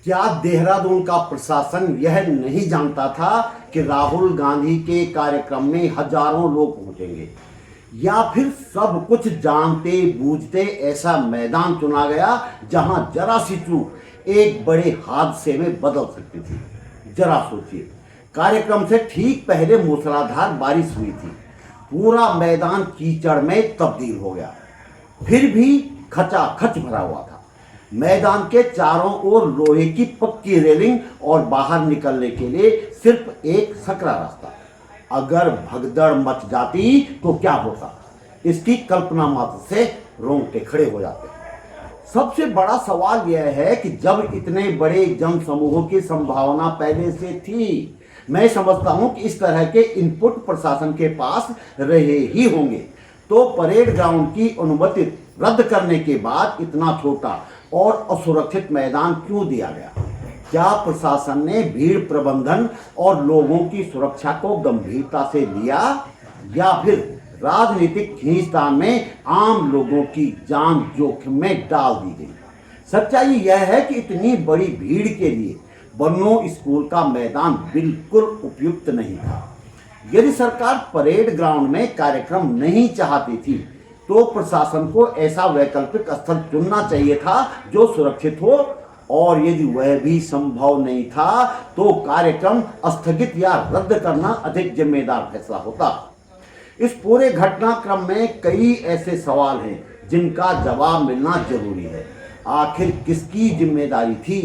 क्या देहरादून का प्रशासन यह नहीं जानता था कि राहुल गांधी के कार्यक्रम में हजारों लोग पहुंचेंगे, या फिर सब कुछ जानते बूझते ऐसा मैदान चुना गया जहां जरा सी चूक एक बड़े हादसे में बदल सकती थी। जरा सोचिए, कार्यक्रम से ठीक पहले मूसलाधार बारिश हुई थी, पूरा मैदान कीचड़ में तब्दील हो गया, फिर भी खचाखच भरा हुआ था। मैदान के चारों ओर लोहे की पक्की रेलिंग और बाहर निकलने के लिए सिर्फ एक सकरा रास्ता। अगर भगदड़ मच जाती तो क्या होता, इसकी कल्पना मात्र से रोंगटे खड़े हो जाते। सबसे बड़ा सवाल यह है कि जब इतने बड़े जन समूहों की संभावना पहले से थी, मैं समझता हूं कि इस तरह के इनपुट प्रशासन के पास रहे ही होंगे, तो परेड ग्राउंड की अनुमति रद्द करने के बाद इतना छोटा और असुरक्षित मैदान क्यों दिया गया? क्या प्रशासन ने भीड़ प्रबंधन और लोगों की सुरक्षा को गंभीरता से लिया, या फिर राजनीतिक खींचतान में आम लोगों की जान जोखिम में डाल दी गई? सच्चाई यह है कि इतनी बड़ी भीड़ के लिए बन्नो स्कूल का मैदान बिल्कुल उपयुक्त नहीं था। यदि सरकार परेड ग्राउंड में कार्यक्रम नहीं चाहती थी तो प्रशासन को ऐसा वैकल्पिक स्थल चुनना चाहिए था जो सुरक्षित हो, और यदि वह भी संभव नहीं था तो कार्यक्रम स्थगित या रद्द करना अधिक जिम्मेदार फैसला होता। इस पूरे घटनाक्रम में कई ऐसे सवाल हैं जिनका जवाब मिलना जरूरी है। आखिर किसकी जिम्मेदारी थी,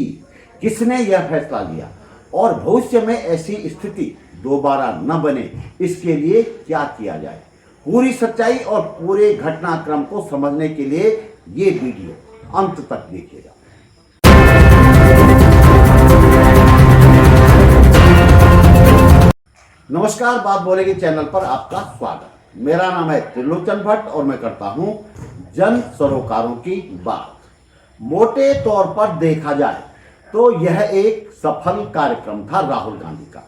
किसने यह फैसला लिया, और भविष्य में ऐसी स्थिति दोबारा न बने इसके लिए क्या किया जाए? पूरी सच्चाई और पूरे घटनाक्रम को समझने के लिए ये वीडियो अंत तक देखिएगा। नमस्कार, बात बोलेगी चैनल पर आपका स्वागत। मेरा नाम है त्रिलोचन भट्ट और मैं करता हूं जन सरोकारों की बात। मोटे तौर पर देखा जाए तो यह एक सफल कार्यक्रम था राहुल गांधी का।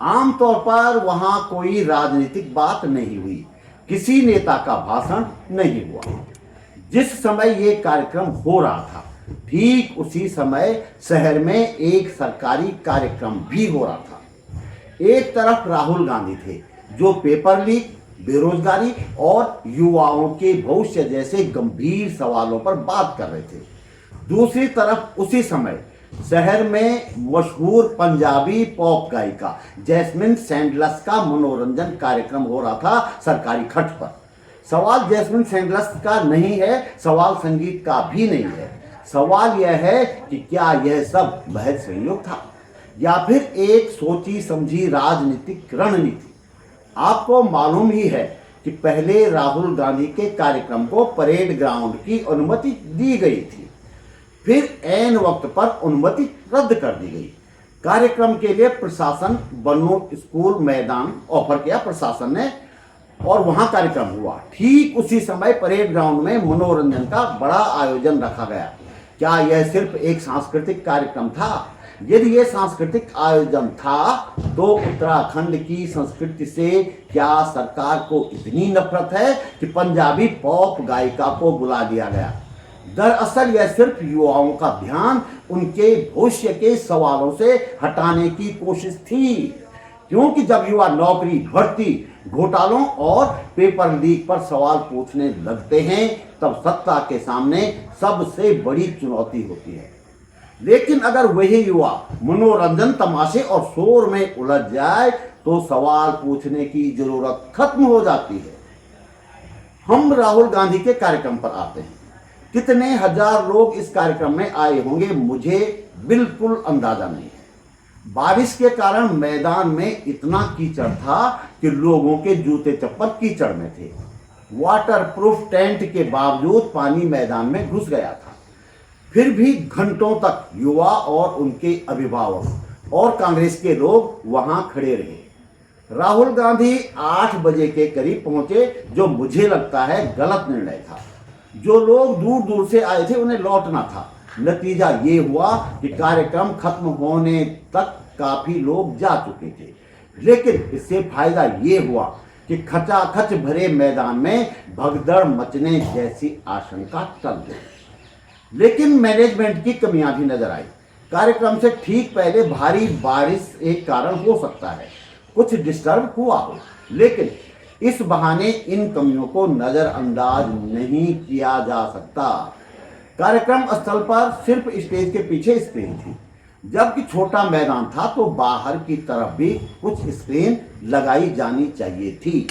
आमतौर पर वहां कोई राजनीतिक बात नहीं हुई, किसी नेता का भाषण नहीं हुआ। जिस समय ये कार्यक्रम हो रहा था ठीक उसी समय शहर में एक सरकारी कार्यक्रम भी हो रहा था। एक तरफ राहुल गांधी थे जो पेपर लीक, बेरोजगारी और युवाओं के भविष्य जैसे गंभीर सवालों पर बात कर रहे थे। दूसरी तरफ उसी समय शहर में मशहूर पंजाबी पॉप गायिका जैस्मिन सैंडलस का मनोरंजन कार्यक्रम हो रहा था सरकारी खर्च पर। सवाल जैस्मिन सैंडलस का नहीं है, सवाल संगीत का भी नहीं है। सवाल यह है कि क्या यह सब महज संयोग था या फिर एक सोची समझी राजनीतिक रणनीति? आपको मालूम ही है कि पहले राहुल गांधी के कार्यक्रम को परेड ग्राउंड की अनुमति दी गई थी, फिर ऐन वक्त पर अनुमति रद्द कर दी गई। कार्यक्रम के लिए प्रशासन बन्नो स्कूल मैदान ऑफर किया प्रशासन ने, और वहां कार्यक्रम हुआ। ठीक उसी समय परेड ग्राउंड में मनोरंजन का बड़ा आयोजन रखा गया। क्या यह सिर्फ एक सांस्कृतिक कार्यक्रम था? यदि यह सांस्कृतिक आयोजन था तो उत्तराखंड की संस्कृति से क्या सरकार को इतनी नफरत है कि पंजाबी पॉप गायिका को बुला लिया गया? दरअसल यह सिर्फ युवाओं का ध्यान उनके भविष्य के सवालों से हटाने की कोशिश थी, क्योंकि जब युवा नौकरी, भर्ती, घोटालों और पेपर लीक पर सवाल पूछने लगते हैं तब सत्ता के सामने सबसे बड़ी चुनौती होती है। लेकिन अगर वही युवा मनोरंजन, तमाशे और शोर में उलझ जाए तो सवाल पूछने की जरूरत खत्म हो जाती है। हम राहुल गांधी के कार्यक्रम पर आते हैं। कितने हजार लोग इस कार्यक्रम में आए होंगे मुझे बिल्कुल अंदाजा नहीं है। बारिश के कारण मैदान में इतना कीचड़ था कि लोगों के जूते चप्पल कीचड़ में थे। वाटरप्रूफ टेंट के बावजूद पानी मैदान में घुस गया था। फिर भी घंटों तक युवा और उनके अभिभावक और कांग्रेस के लोग वहां खड़े रहे। राहुल गांधी 8 बजे के करीब पहुंचे, जो मुझे लगता है गलत निर्णय था। जो लोग दूर दूर से आए थे उन्हें लौटना था। नतीजा ये हुआ कि कार्यक्रम खत्म होने तक काफी लोग जा चुके थे, लेकिन इससे फायदा ये हुआ कि खचाखच भरे मैदान में भगदड़ मचने जैसी आशंका टल गई। लेकिन मैनेजमेंट की कमियां भी नजर आई। कार्यक्रम से ठीक पहले भारी बारिश एक कारण हो सकता है, कुछ डिस्टर्ब हुआ हो, लेकिन इस बहाने इन कमियों को नजरअंदाज नहीं किया जा सकता। कार्यक्रम स्थल पर सिर्फ स्टेज के पीछे स्क्रीन थी, जबकि छोटा मैदान था तो बाहर की तरफ भी कुछ स्क्रीन लगाई जानी चाहिए थी।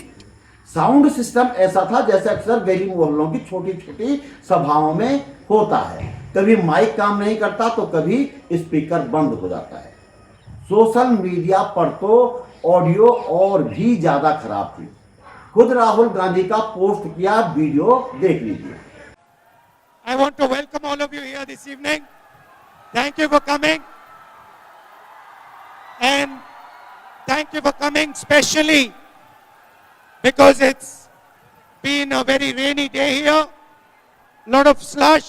साउंड सिस्टम ऐसा था जैसे अक्सर गली मोहल्लों की छोटी छोटी सभाओं में होता है, कभी माइक काम नहीं करता तो कभी स्पीकर बंद हो जाता है। सोशल मीडिया पर तो ऑडियो और भी ज्यादा खराब थी। खुद राहुल गांधी का पोस्ट किया वीडियो देख लीजिए। I want to welcome all of you here this evening. Thank you for coming. And thank you for coming specially because it's been a very rainy day here. Lot of slush,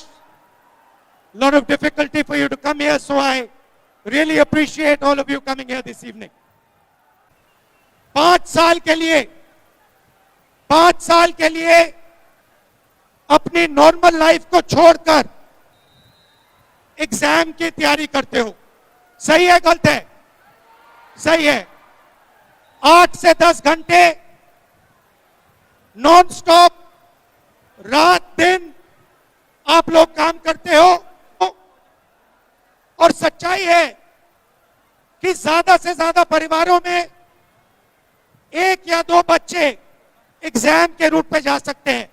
lot of difficulty for you to come here. So I really appreciate all of you coming here this evening. 5 साल के लिए अपनी normal life को छोड़कर exam की तैयारी करते हो। सही है गलत है? सही है। 8 से 10 घंटे नॉन स्टॉप रात दिन आप लोग काम करते हो और सच्चाई है कि ज्यादा से ज्यादा परिवारों में 1 या 2 बच्चे एग्जाम के रूट पे जा सकते हैं।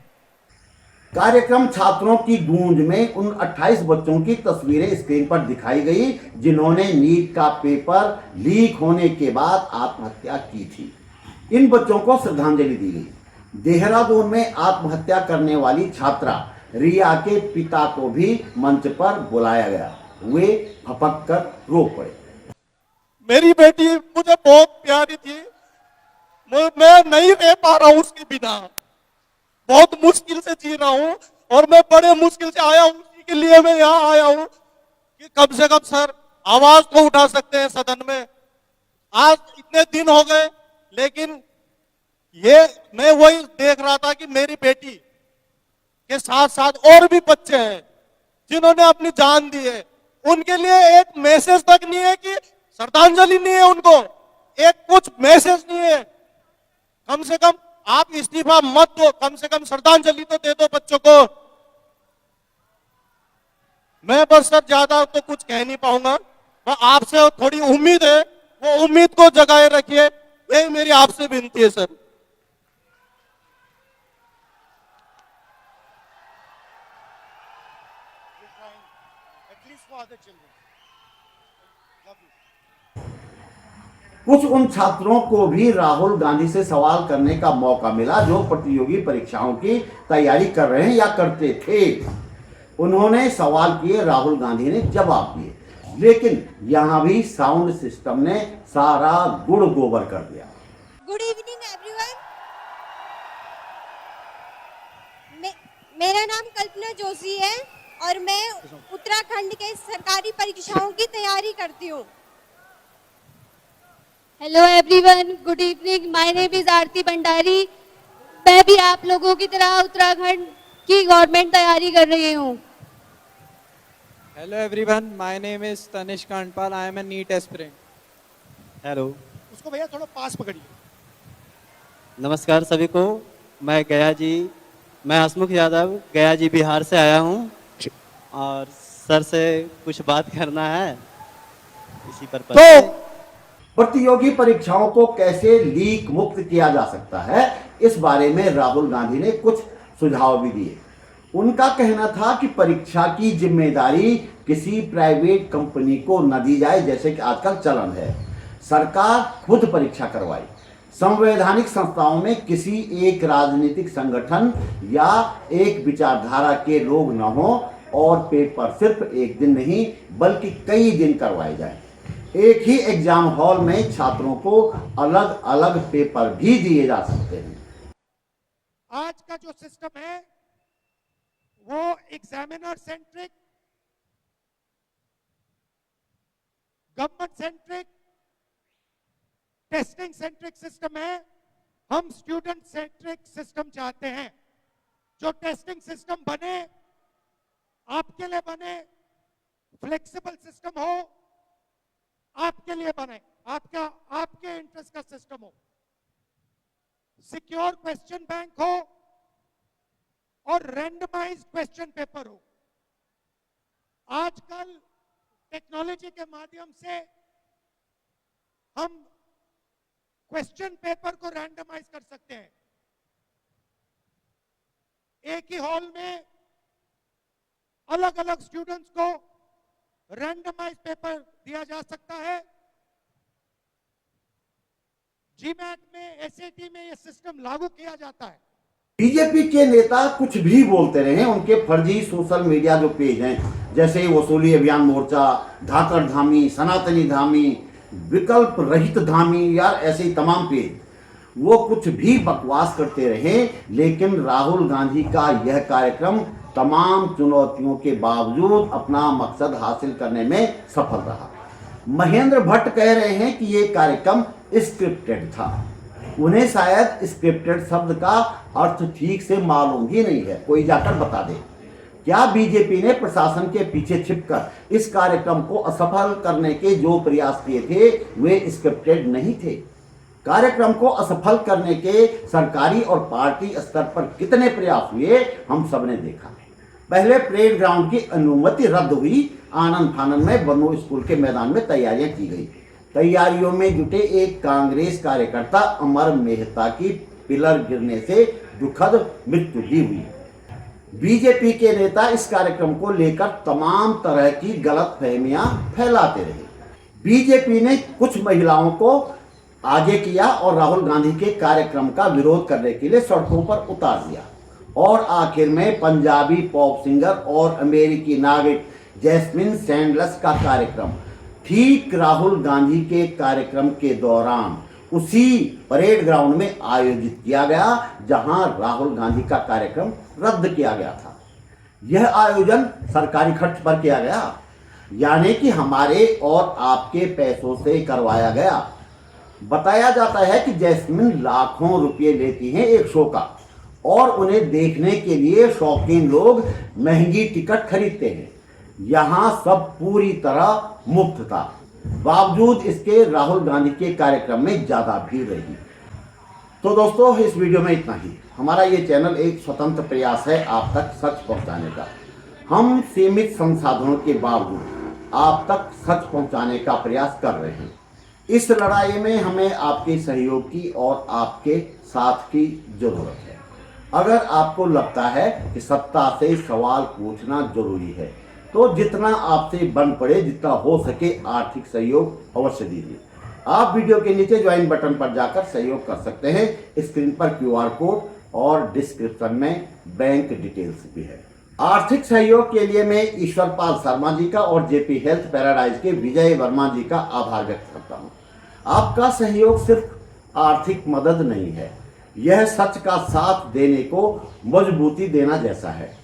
कार्यक्रम छात्रों की गूंज में उन 28 बच्चों की तस्वीरें स्क्रीन पर दिखाई गई जिन्होंने नीट का पेपर लीक होने के बाद आत्महत्या की थी। इन बच्चों को श्रद्धांजलि दी गई। देहरादून में आत्महत्या करने वाली छात्रा रिया के पिता को भी मंच पर बुलाया गया। वे फपक कर रो पड़े। मेरी बेटी मुझे बहुत प्यारी थी, मैं नहीं रह पा रहा हूँ उसके बिना, बहुत मुश्किल से जी रहा हूँ और मैं बड़े मुश्किल से आया हूँ। उसी के लिए मैं यहाँ आया हूँ कि कम से कम सर आवाज तो उठा सकते हैं सदन में। आज इतने दिन हो गए लेकिन ये मैं वही देख रहा था कि मेरी बेटी के साथ साथ और भी बच्चे हैं जिन्होंने अपनी जान दी है। उनके लिए एक मैसेज तक नहीं है कि श्रद्धांजलि नहीं है, उनको एक कुछ मैसेज नहीं है। कम से कम आप इस्तीफा मत दो, कम से कम श्रद्धांजलि तो दे दो बच्चों को। मैं बस सर ज्यादा तो कुछ कह नहीं पाऊंगा, मैं आपसे थोड़ी उम्मीद है, वो उम्मीद को जगाए रखिए, यही मेरी आपसे विनती है सर। कुछ उन छात्रों को भी राहुल गांधी से सवाल करने का मौका मिला जो प्रतियोगी परीक्षाओं की तैयारी कर रहे हैं या करते थे। उन्होंने सवाल किए, राहुल गांधी ने जवाब दिए, लेकिन यहां भी साउंड सिस्टम ने सारा गुड़ गोबर कर दिया। Good evening everyone. मेरा नाम कल्पना जोशी है और मैं उत्तराखंड के सरकारी परीक्षाओं की तैयारी करती हूँ। Hello everyone, good evening. My name is Aarti Bhandari. मैं भी आप लोगों की तरह उत्तराखंड की गवर्नमेंट तैयारी कर रही हूँ। Hello everyone, my name is Tanish Kandpal. I am a NEET aspirant. Hello, उसको भैया थोड़ा पास पकड़िए। नमस्कार सभी को। मैं हसमुख यादव गया जी बिहार से आया हूँ और सर से कुछ बात करना है इसी पर। तो प्रतियोगी परीक्षाओं को कैसे लीक मुक्त किया जा सकता है, इस बारे में राहुल गांधी ने कुछ सुझाव भी दिए। उनका कहना था कि परीक्षा की जिम्मेदारी किसी प्राइवेट कंपनी को न दी जाए, जैसे कि आजकल चलन है। सरकार खुद परीक्षा करवाए। संवैधानिक संस्थाओं में किसी एक राजनीतिक संगठन या एक विचारधारा के लोग न हो और पेपर सिर्फ एक दिन नहीं बल्कि कई दिन करवाए जाए। एक ही एग्जाम हॉल में छात्रों को अलग अलग पेपर भी दिए जा सकते हैं। आज का जो सिस्टम है वो examiner centric, government centric, testing centric system है। हम स्टूडेंट सेंट्रिक सिस्टम चाहते हैं। जो टेस्टिंग सिस्टम बने, आपके लिए बने, फ्लेक्सिबल सिस्टम हो, आपके लिए बने, आपके इंटरेस्ट का सिस्टम हो, सिक्योर क्वेश्चन बैंक हो और रैंडमाइज्ड क्वेश्चन पेपर हो। आजकल टेक्नोलॉजी के माध्यम से हम क्वेश्चन पेपर को रैंडमाइज कर सकते हैं। एक ही हॉल में अलग अलग स्टूडेंट्स को रैंडमाइज पेपर दिया जा सकता है। जीमैट में, एसएटी में यह सिस्टम लागू किया जाता है। बीजेपी के नेता कुछ भी बोलते रहे, उनके फर्जी सोशल मीडिया जो पेज हैं, जैसे वसूली अभियान मोर्चा, धाकड़ धामी, सनातनी धामी, विकल्प रहित धामी, यार ऐसे ही तमाम पेज, वो कुछ भी बकवास करते रहे, लेकिन राहुल गांधी का यह कार्यक्रम तमाम चुनौतियों के बावजूद अपना मकसद हासिल करने में सफल रहा। महेंद्र भट्ट कह रहे हैं कि ये कार्यक्रम स्क्रिप्टेड था। उन्हें शायद स्क्रिप्टेड शब्द का अर्थ ठीक से मालूम ही नहीं है, कोई जाकर बता दे। क्या बीजेपी ने प्रशासन के पीछे छिपकर इस कार्यक्रम को असफल करने के जो प्रयास किए थे वे स्क्रिप्टेड नहीं थे? कार्यक्रम को असफल करने के सरकारी और पार्टी स्तर पर कितने प्रयास हुए हम सबने देखा। पहले परेड ग्राउंड की अनुमति रद्द हुई, आनंद फानंद में बनो स्कूल के मैदान में तैयारियां की गई। तैयारियों में जुटे एक कांग्रेस कार्यकर्ता अमर मेहता की पिलर गिरने से दुखद मृत्यु भी हुई। बीजेपी के नेता इस कार्यक्रम को लेकर तमाम तरह की गलतफहमियां फैलाते रहे। बीजेपी ने कुछ महिलाओं को आगे किया और राहुल गांधी के कार्यक्रम का विरोध करने के लिए सड़कों पर उतार दिया, और आखिर में पंजाबी पॉप सिंगर और अमेरिकी नागरिक जैस्मिन सैंडलर्स का कार्यक्रम ठीक राहुल गांधी के कार्यक्रम के दौरान उसी परेड ग्राउंड में आयोजित किया गया जहां राहुल गांधी का कार्यक्रम रद्द किया गया था। यह आयोजन सरकारी खर्च पर किया गया, यानी कि हमारे और आपके पैसों से करवाया गया। बताया जाता है कि जैस्मिन लाखों रुपए लेती हैं एक शो का, और उन्हें देखने के लिए शौकीन लोग महंगी टिकट खरीदते हैं। यहाँ सब पूरी तरह मुफ्त था, बावजूद इसके राहुल गांधी के कार्यक्रम में ज्यादा भीड़ रही। तो दोस्तों, इस वीडियो में इतना ही। हमारा ये चैनल एक स्वतंत्र प्रयास है आप तक सच पहुंचाने का। हम सीमित संसाधनों के बावजूद आप तक सच पहुंचाने का प्रयास कर रहे हैं। इस लड़ाई में हमें आपके सहयोग की और आपके साथ की जरूरत है। अगर आपको लगता है कि सत्ता से सवाल पूछना जरूरी है, तो जितना आपसे बन पड़े, जितना हो सके आर्थिक सहयोग अवश्य दीजिए। आप वीडियो के नीचे ज्वाइन बटन पर जाकर सहयोग कर सकते हैं। स्क्रीन पर QR कोड और डिस्क्रिप्शन में बैंक डिटेल्स भी है। आर्थिक सहयोग के लिए मैं ईश्वरपाल शर्मा जी का और JP हेल्थ पैराडाइज के विजय वर्मा जी का आभार व्यक्त करता हूँ। आपका सहयोग सिर्फ आर्थिक मदद नहीं है, यह सच का साथ देने को मजबूती देना जैसा है।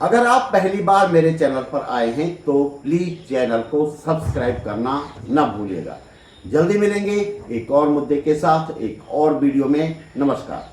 अगर आप पहली बार मेरे चैनल पर आए हैं तो प्लीज चैनल को सब्सक्राइब करना न भूलिएगा। जल्दी मिलेंगे एक और मुद्दे के साथ एक और वीडियो में। नमस्कार।